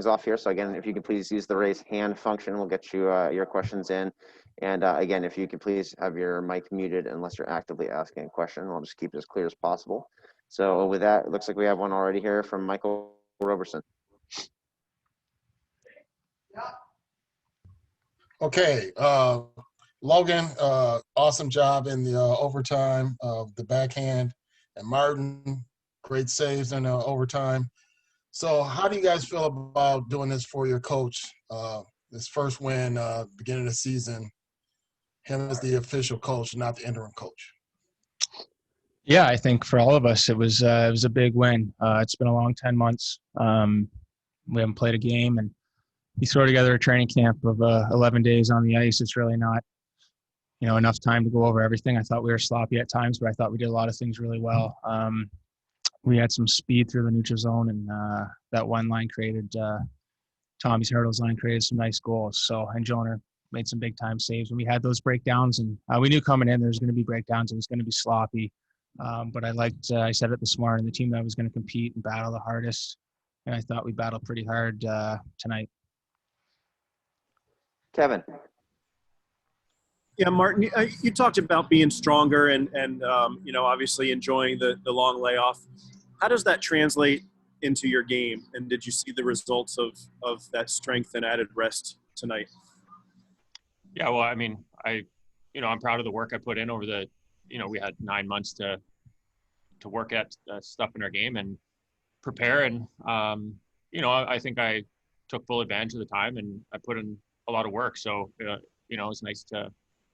off here. So again, if you could please use the raise hand function, we'll get you your questions in. And again, if you could please have your mic muted unless you're actively asking a question. We'll just keep it as clear as possible. So with that, it looks like we have one already here from Michael Roberson. Okay, Logan, awesome job in the overtime, the backhand, and Martin, great saves in overtime. So how do you guys feel about doing this for your coach? This first win, beginning of the season, him as the official coach, not the interim coach. Yeah, I think for all of us, it was a big win. It's been a long 10 months. We haven't played a game, and you throw together a training camp of 11 days on the ice. It's really not, enough time to go over everything. I thought we were sloppy at times, but I thought we did a lot of things really well. We had some speed through the neutral zone, and that one line created Tomas Hertl's line created some nice goals. So, and Jonah made some big time saves. And we had those breakdowns, and we knew coming in there was going to be breakdowns. It was going to be sloppy. But I said it this morning, the team that was going to compete and battle the hardest. And I thought we battled pretty hard tonight. Kevin. Yeah, Martin, you talked about being stronger and obviously enjoying the long layoff. How does that translate into your game? And did you see the results of that strength and added rest tonight? Yeah, well, I mean, I'm proud of the work I put in over the, we had 9 months to work at stuff in our game and prepare. And, I think I took full advantage of the time and I put in a lot of work. So, it's nice to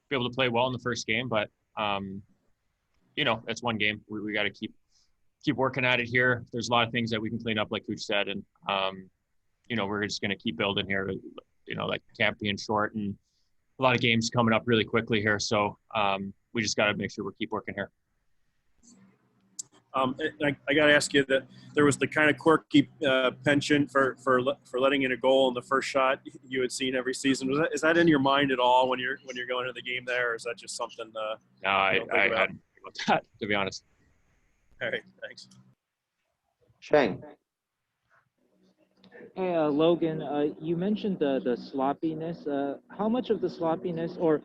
be able to play well in the first game, but, that's one game. We got to keep working at it here. There's a lot of things that we can clean up, like Coach said. And, we're just going to keep building here, like camp being short and a lot of games coming up really quickly here. So we just got to make sure we keep working here. I got to ask you that there was the kind of quirky penchant for letting in a goal in the first shot you had seen every season. Is that in your mind at all when you're going into the game there, or is that just something? No, I hadn't think about that, to be honest. All right, thanks. Shane. Hey, Logan, you mentioned the sloppiness. How much of the sloppiness, or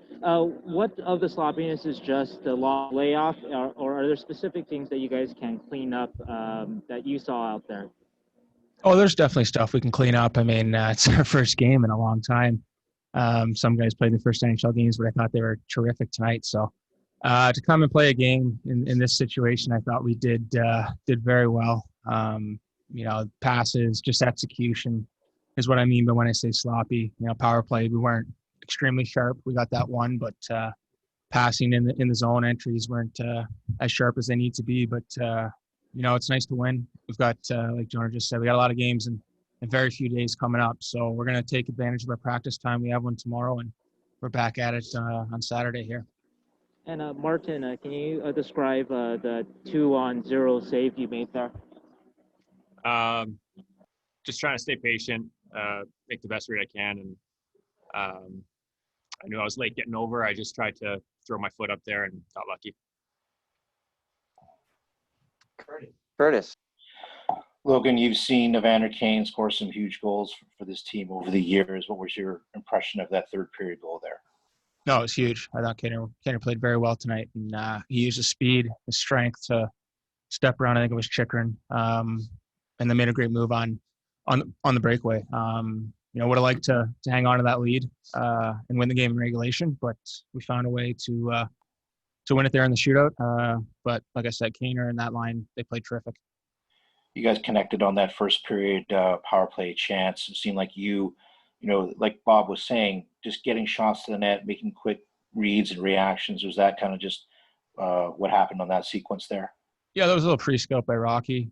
what of the sloppiness is just the long layoff, or are there specific things that you guys can clean up that you saw out there? Oh, there's definitely stuff we can clean up. I mean, it's our first game in a long time. Some guys played their first NHL games, but I thought they were terrific tonight. So to come and play a game in this situation, I thought we did very well. Passes, just execution is what I mean by when I say sloppy. Power play, we weren't extremely sharp. We got that one, but passing in the zone entries weren't as sharp as they need to be. But it's nice to win. We've got, like Jonah just said, we got a lot of games in very few days coming up. So we're going to take advantage of our practice time. We have one tomorrow, and we're back at it on Saturday here. And Martin, can you describe the 2-on-0 save you made there? Just trying to stay patient, make the best read I can. And I knew I was late getting over. I just tried to throw my foot up there and got lucky. Curtis. Logan, you've seen Evander Kane score some huge goals for this team over the years. What was your impression of that third period goal there? No, it was huge. I thought Kane played very well tonight, and he used his speed, his strength to step around. I think it was Chikrin. And then made a great move on the breakaway. Would have liked to hang on to that lead and win the game in regulation, but we found a way to win it there in the shootout. But like I said, Kane and that line, they played terrific. You guys connected on that first period power play chance. It seemed like like Bob was saying, just getting shots to the net, making quick reads and reactions. Was that kind of just what happened on that sequence there? Yeah, there was a little pre-scope by Rocky.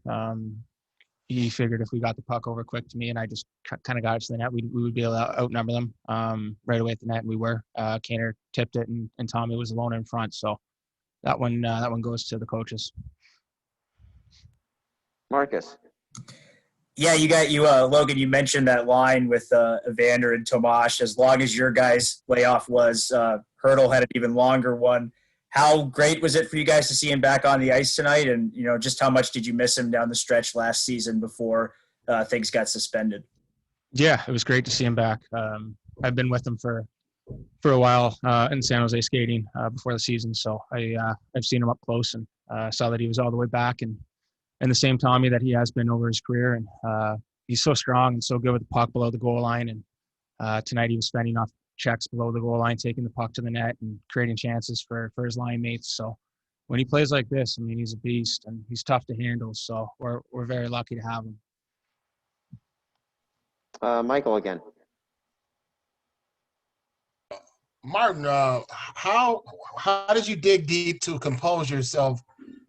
He figured if we got the puck over quick to me and I just kind of got it to the net, we would be able to outnumber them right away at the net, and we were. Kane tipped it, and Tommy was alone in front. So that one goes to the coaches. Marcus. Yeah, Logan, you mentioned that line with Evander and Tomas. As long as your guys' layoff was, Hertl had an even longer one. How great was it for you guys to see him back on the ice tonight? And, just how much did you miss him down the stretch last season before things got suspended? Yeah, it was great to see him back. I've been with him for a while in San Jose skating before the season, so I've seen him up close and saw that he was all the way back and the same Tommy that he has been over his career. And he's so strong and so good with the puck below the goal line. And tonight he was fending off checks below the goal line, taking the puck to the net and creating chances for his line mates. So when he plays like this, I mean, he's a beast and he's tough to handle. So we're very lucky to have him. Michael again. Martin, how did you dig deep to compose yourself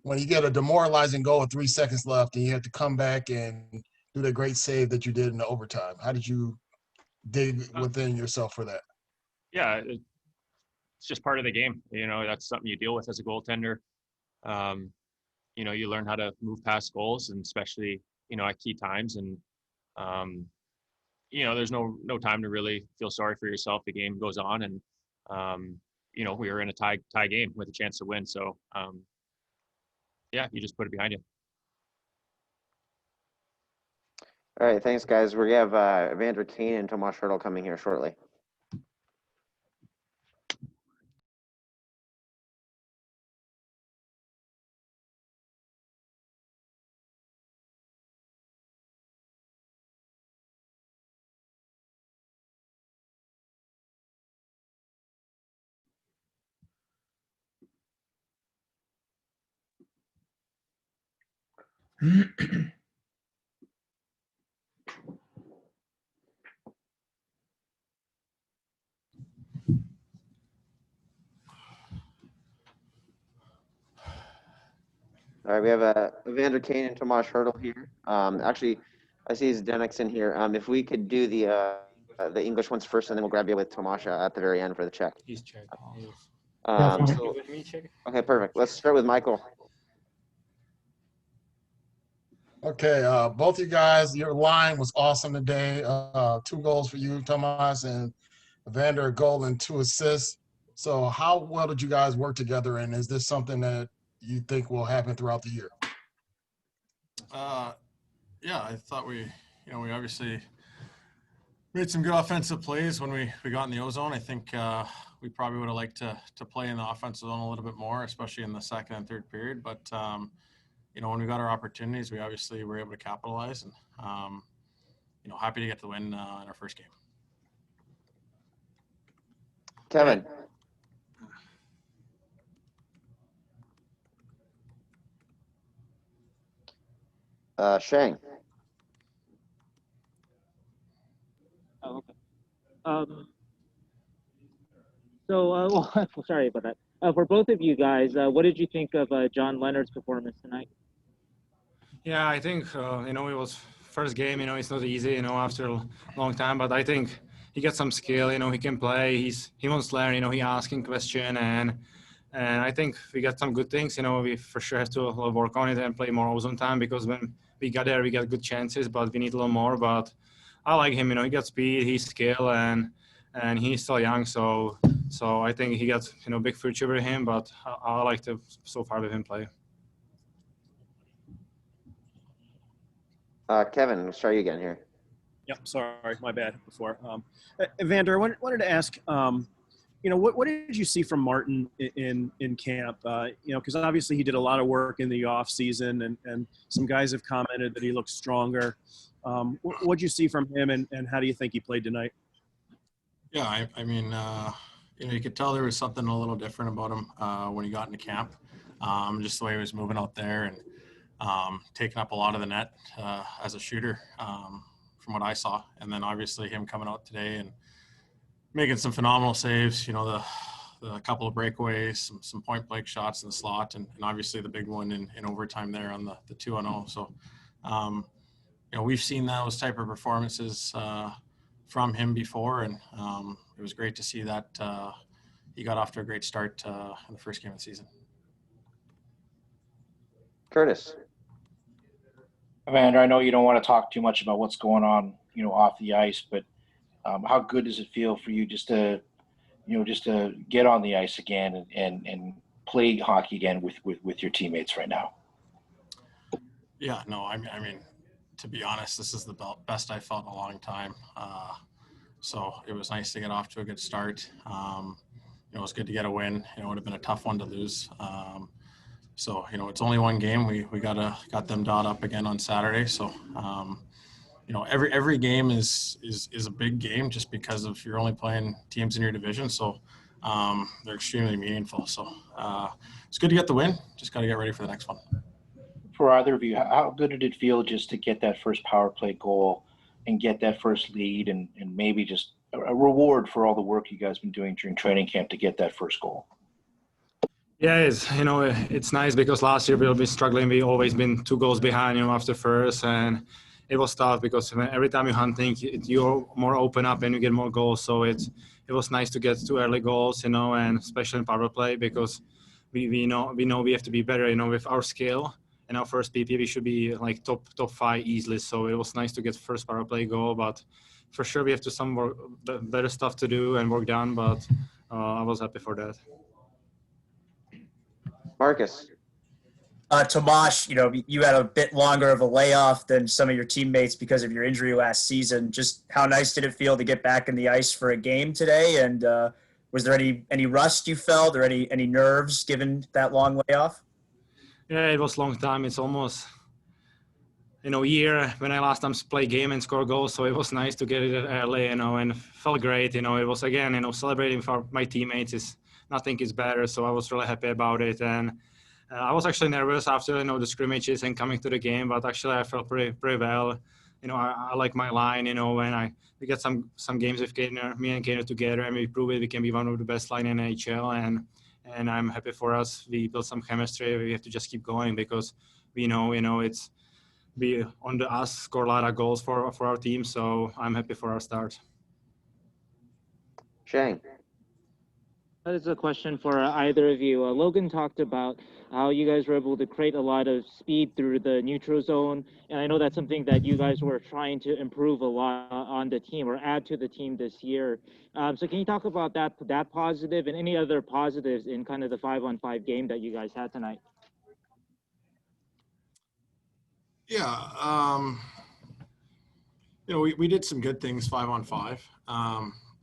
when you get a demoralizing goal with 3 seconds left and you have to come back and do the great save that you did in the overtime? How did you dig within yourself for that? Yeah, it's just part of the game. That's something you deal with as a goaltender. You learn how to move past goals, and especially, at key times. And, there's no time to really feel sorry for yourself. The game goes on, and, we were in a tie game with a chance to win. So, you just put it behind you. All right, thanks, guys. We have Evander, Kane, and Tomas Hertl coming here shortly. All right, we have Evander, Kane, and Tomas Hertl here. Actually, I see Zdenek's in here. If we could do the English ones first, and then we'll grab you with Tomas at the very end for the check. He's checking. Okay, perfect. Let's start with Michael. Okay, both you guys, your line was awesome today. 2 goals for you, Tomas, and Evander, a goal and 2 assists. So how well did you guys work together, and is this something that you think will happen throughout the year? Yeah, I thought we obviously made some good offensive plays when we got in the O-zone. I think we probably would have liked to play in the offensive zone a little bit more, especially in the second and third period. But when we got our opportunities, we obviously were able to capitalize, and happy to get the win in our first game. Kevin. Shane. Oh, okay. Well, sorry about that. For both of you guys, what did you think of John Leonard's performance tonight? Yeah, I think it was first game. It's not easy. After a long time, but I think he got some skill. He can play. He wants to learn. He asking question, and I think we got some good things. We for sure have to work on it and play more ozone time, because when we got there, we got good chances, but we need a little more. But I like him. He got speed, he's skill, and he's still young. So I think he got big future with him. But I like to so far with him play. Kevin, let's try you again here. Yep, sorry, my bad before. Evander, I wanted to ask, what did you see from Martin in camp? Because obviously he did a lot of work in the off season, and some guys have commented that he looks stronger. What did you see from him, and how do you think he played tonight? Yeah, I mean, you could tell there was something a little different about him when he got into camp. Just the way he was moving out there and taking up a lot of the net as a shooter, from what I saw. And then obviously him coming out today and making some phenomenal saves, the couple of breakaways, some point blank shots in the slot, and obviously the big one in overtime there on the 2-0. So, we've seen those type of performances from him before, and it was great to see that he got off to a great start in the first game of the season. Curtis. Evander, I know you don't want to talk too much about what's going on, off the ice, but how good does it feel for you just to get on the ice again and play hockey again with your teammates right now? Yeah, no, I mean, to be honest, this is the best I felt in a long time. So it was nice to get off to a good start. It was good to get a win. It would have been a tough one to lose. So it's only one game. We got them dot up again on Saturday. So every game is a big game just because of you're only playing teams in your division. So they're extremely meaningful. So it's good to get the win. Just got to get ready for the next one. For either of you, how good did it feel just to get that first power play goal and get that first lead and maybe just a reward for all the work you guys been doing during training camp to get that first goal? Yeah, it's nice because last year we've been struggling. We always been 2 goals behind, after first, and it was tough because every time you're hunting, you're more open up and you get more goals. So it was nice to get 2 early goals, and especially in power play because we know we have to be better, with our skill and our first PP, we should be like top 5 easily. So it was nice to get first power play goal, but for sure we have to some more better stuff to do and work done. But I was happy for that. Marcus. Tomas, you had a bit longer of a layoff than some of your teammates because of your injury last season. Just how nice did it feel to get back in the ice for a game today? And was there any rust you felt or any nerves given that long layoff? Yeah, it was a long time. It's almost a year when I last time played game and score goals. So it was nice to get it early, and felt great. It was again, celebrating for my teammates. Nothing is better. So I was really happy about it. And I was actually nervous after, the scrimmages and coming to the game, but actually I felt pretty well. I like my line, when we get some games with Kane, me and Kane together, and we prove it. We can be one of the best line in NHL, and I'm happy for us. We built some chemistry. We have to just keep going because we know, it's be on the us score a lot of goals for our team. So I'm happy for our start. Shane. That is a question for either of you. Logan talked about how you guys were able to create a lot of speed through the neutral zone, and I know that's something that you guys were trying to improve a lot on the team or add to the team this year. So can you talk about that positive and any other positives in kind of the 5-on-5 game that you guys had tonight? Yeah, we did some good things 5-on-5.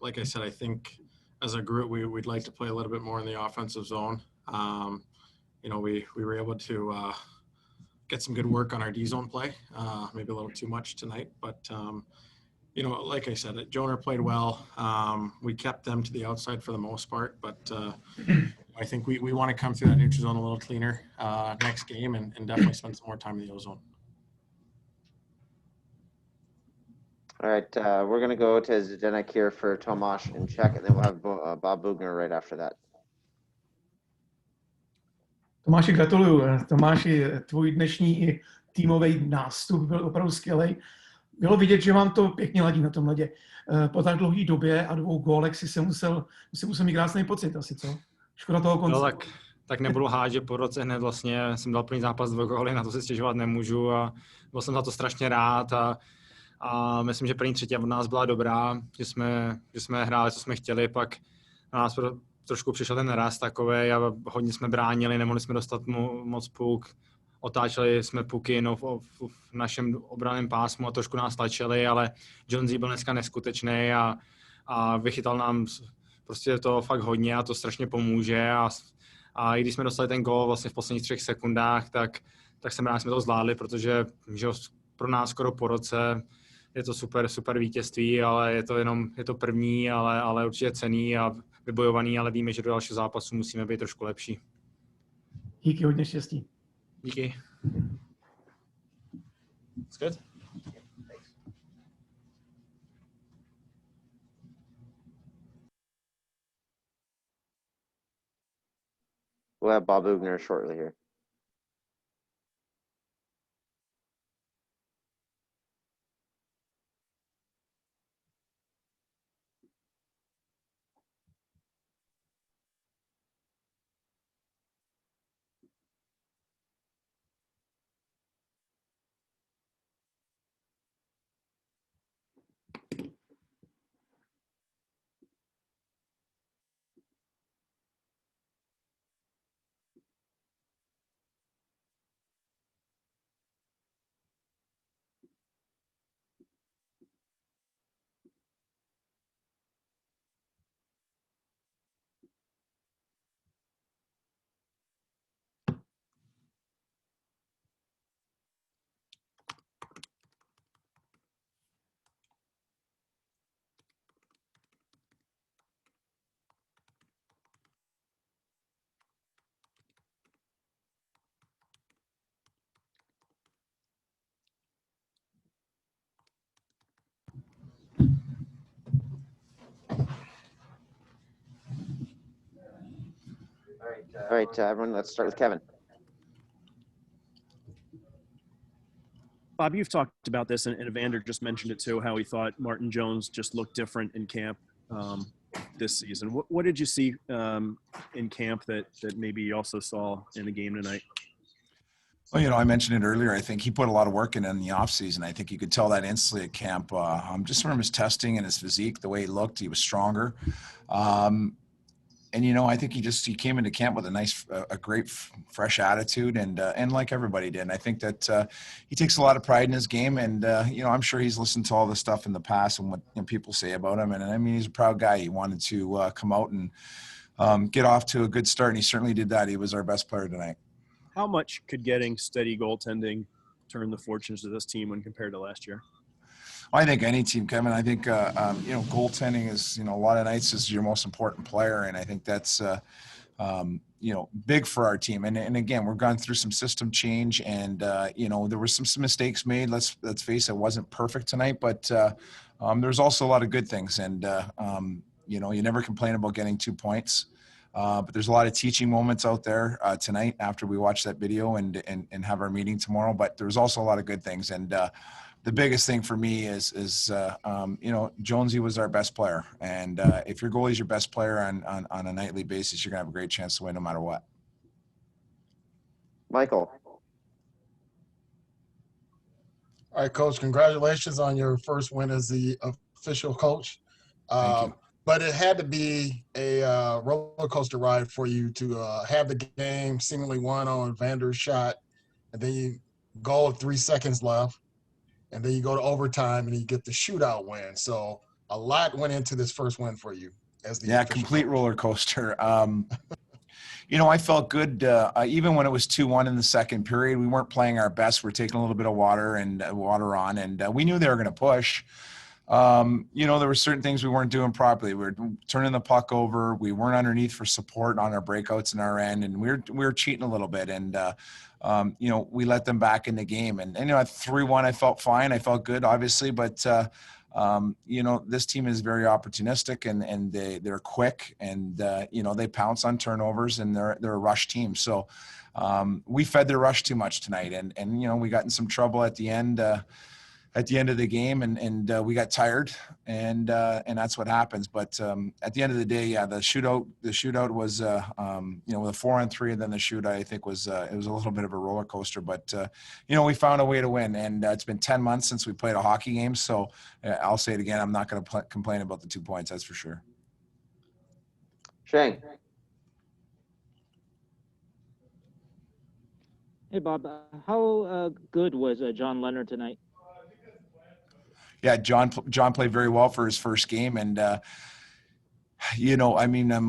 Like I said, I think as a group, we'd like to play a little bit more in the offensive zone. We were able to get some good work on our D zone play, maybe a little too much tonight, but like I said, Joner played well. We kept them to the outside for the most part, but I think we want to come through that neutral zone a little cleaner next game and definitely spend some more time in the O zone. All right, we're going to go to Zdenek here for Tomas in Czech, and then we'll have Bob Boughner right after that. Tomáši, gratuluju. Tomáši, tvůj dnešní i týmový nástup byl opravdu skvělý. Bylo vidět, že vám to pěkně ladí na tom ledě. Po tak dlouhé době a 2 gólech si musel mít krásný pocit asi, co? Škoda toho konce. No, tak nebudu lhát, že po roce hned vlastně jsem dal plný zápas 2 góly, na to se stěžovat nemůžu a byl jsem za to strašně rád a myslím, že první třetí od nás byla dobrá, že jsme hráli, co jsme chtěli, pak na nás trošku přišel ten rast takovej a hodně jsme bránili, nemohli jsme dostat moc puk, otáčeli jsme puky v našem obranném pásmu a trošku nás tlačili, ale Jonesy byl dneska neskutečný a vychytal nám prostě to fakt hodně a to strašně pomůže a i když jsme dostali ten gól vlastně v posledních 3 sekundách, tak jsem rád, jsme to zvládli, protože že pro nás skoro po roce je to super vítězství, ale je to první, ale určitě cenný a vybojovaný, ale víme, že do dalšího zápasu musíme být trošku lepší. Díky, hodně štěstí. Díky. That's good. We'll have Bob Boughner shortly here. All right, everyone, let's start with Kevin. Bob, you've talked about this, and Evander just mentioned it too, how he thought Martin Jones just looked different in camp this season. What did you see in camp that maybe you also saw in the game tonight? Well, I mentioned it earlier. I think he put a lot of work in the offseason. I think you could tell that instantly at camp. Just from his testing and his physique, the way he looked, he was stronger. And I think he came into camp with a great fresh attitude, and like everybody did. And I think that he takes a lot of pride in his game, and I'm sure he's listened to all the stuff in the past and what people say about him. And I mean, he's a proud guy. He wanted to come out and get off to a good start, and he certainly did that. He was our best player tonight. How much could getting steady goaltending turn the fortunes of this team when compared to last year? I think any team, Kevin. I think goaltending is a lot of nights is your most important player, and I think that's big for our team. And again, we're going through some system change, and there were some mistakes made. Let's face it, it wasn't perfect tonight, but there's also a lot of good things, and you never complain about getting 2 points. But there's a lot of teaching moments out there tonight after we watch that video and have our meeting tomorrow. But there's also a lot of good things. And the biggest thing for me is Jonesy was our best player. And if your goalie is your best player on a nightly basis, you're going to have a great chance to win no matter what. Michael. All right, Coach, congratulations on your first win as the official coach. Thank you. But it had to be a roller coaster ride for you to have the game seemingly won on Evander's shot, and then you goal with 3 seconds left, and then you go to overtime and you get the shootout win. So a lot went into this first win for you as the complete coach. roller coaster. I felt good even when it was 2-1 in the second period. We weren't playing our best. We're taking a little bit of water on, and we knew they were going to push. There were certain things we weren't doing properly. We were turning the puck over. We weren't underneath for support on our breakouts in our end, and we were cheating a little bit. And we let them back in the game. And at 3-1, I felt fine. I felt good, obviously, but this team is very opportunistic, and they're quick, and they pounce on turnovers, and they're a rush team. So we fed their rush too much tonight, and we got in some trouble at the end of the game, and we got tired, and that's what happens. But at the end of the day, the shootout was with a 4-on-3, and then the shootout, I think, was it was a little bit of a roller coaster. But we found a way to win, and it's been 10 months since we played a hockey game. So I'll say it again, I'm not going to complain about the 2 points. That's for sure. Shane. Hey, Bob. How good was John Leonard tonight? Yeah, John played very well for his first game, and I'm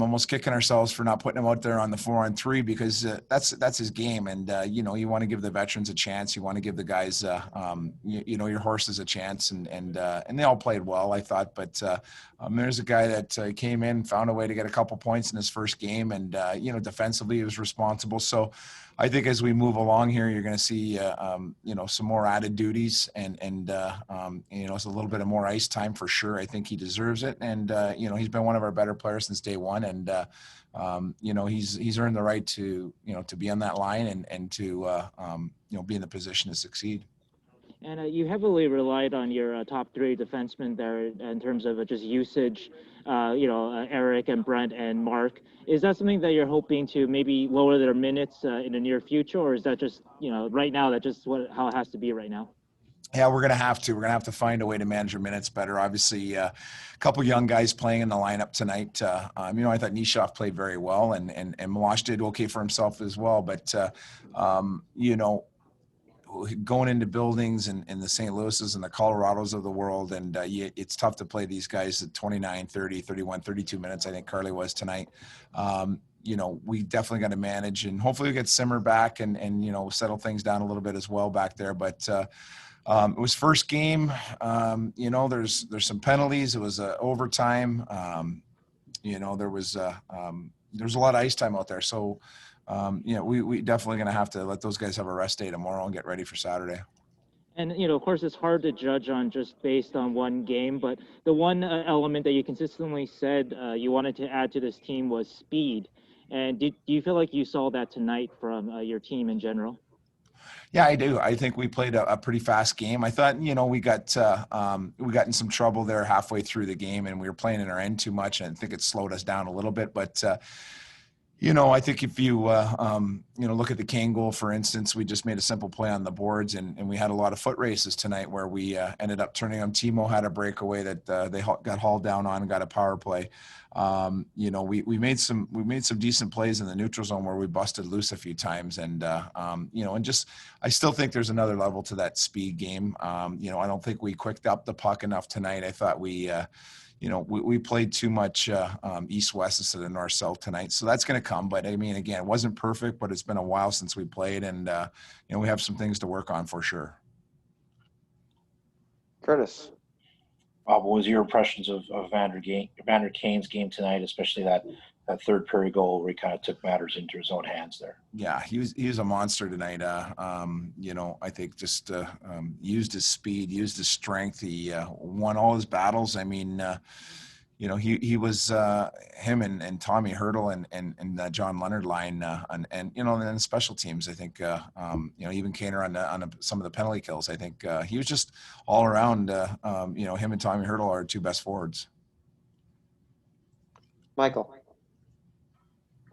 almost kicking ourselves for not putting him out there on the 4-on-3 because that's his game, and you want to give the veterans a chance. You want to give the guys, your horses a chance, and they all played well, I thought. But there's a guy that came in, found a way to get a couple points in his first game, and defensively he was responsible. So I think as we move along here, you're going to see, some more added duties and it's a little bit of more ice time for sure. I think he deserves it. And, he's been one of our better players since day one. And, he's earned the right to be on that line and to, be in the position to succeed. And you heavily relied on your top 3 defensemen there in terms of just usage, Eric and Brent and Mark. Is that something that you're hoping to maybe lower their minutes in the near future, or is that just, right now, that's just how it has to be right now? Yeah, we're going to have to find a way to manage our minutes better. Obviously, a couple young guys playing in the lineup tonight. I thought Nishoff played very well, and Milosh did okay for himself as well. But, going into buildings and the St. Louis's and the Colorados of the world, and it's tough to play these guys at 29, 30, 31, 32 minutes. I think Carly was tonight. We definitely got to manage, and hopefully we get Simmer back and settle things down a little bit as well back there. But it was first game. There's some penalties. It was overtime. There was a lot of ice time out there. So we definitely going to have to let those guys have a rest day tomorrow and get ready for Saturday. And, of course, it's hard to judge on just based on one game, but the one element that you consistently said you wanted to add to this team was speed. And do you feel like you saw that tonight from your team in general? Yeah, I do. I think we played a pretty fast game. I thought, we got in some trouble there halfway through the game, and we were playing in our end too much, and I think it slowed us down a little bit. But I think if you look at the Kane goal, for instance, we just made a simple play on the boards, and we had a lot of foot races tonight where we ended up turning them. Timo had a breakaway that they got hauled down on and got a power play. We made some decent plays in the neutral zone where we busted loose a few times, and I still think there's another level to that speed game. I don't think we quicked up the puck enough tonight. I thought we played too much east-west instead of north-south tonight. So that's going to come. But, I mean, again, it wasn't perfect, but it's been a while since we played. And, we have some things to work on for sure. Curtis. What was your impressions of Evander Kane's game tonight, especially that third period goal where he kind of took matters into his own hands there? Yeah, he was a monster tonight. I think just used his speed, used his strength. He won all his battles. I mean, he was him and Tommy Hertl and John Leonard line, and then the special teams. I think even Kane on some of the penalty kills. I think he was just all around. Him and Tommy Hertl are our two best forwards. Michael.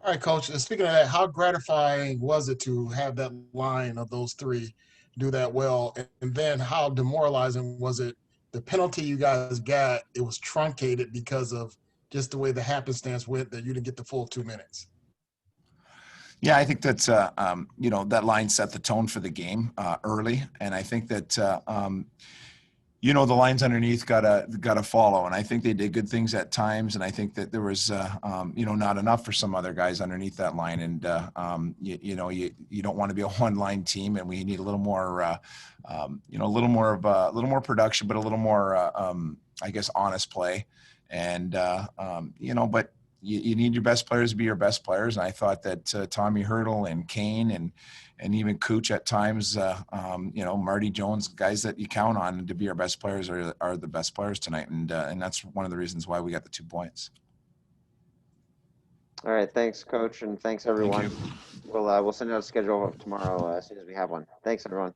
All right, Coach. Speaking of that, how gratifying was it to have that line of those three do that well? And then how demoralizing was it? The penalty you guys got, it was truncated because of just the way the happenstance went that you didn't get the full 2 minutes. Yeah, I think that's that line set the tone for the game early, and I think that the lines underneath gotta follow, and I think they did good things at times, and I think that there was not enough for some other guys underneath that line, and you don't want to be a one-line team, and we need a little more production, but a little more I guess honest play, and but you need your best players to be your best players, and I thought that Tommy Hertl and Kane and even Cooch at times, Marty Jones, guys that you count on to be our best players are the best players tonight. And that's one of the reasons why we got the 2 points. All right. Thanks, Coach. And thanks, everyone. Thank you. We'll send out a schedule tomorrow as soon as we have one. Thanks, everyone.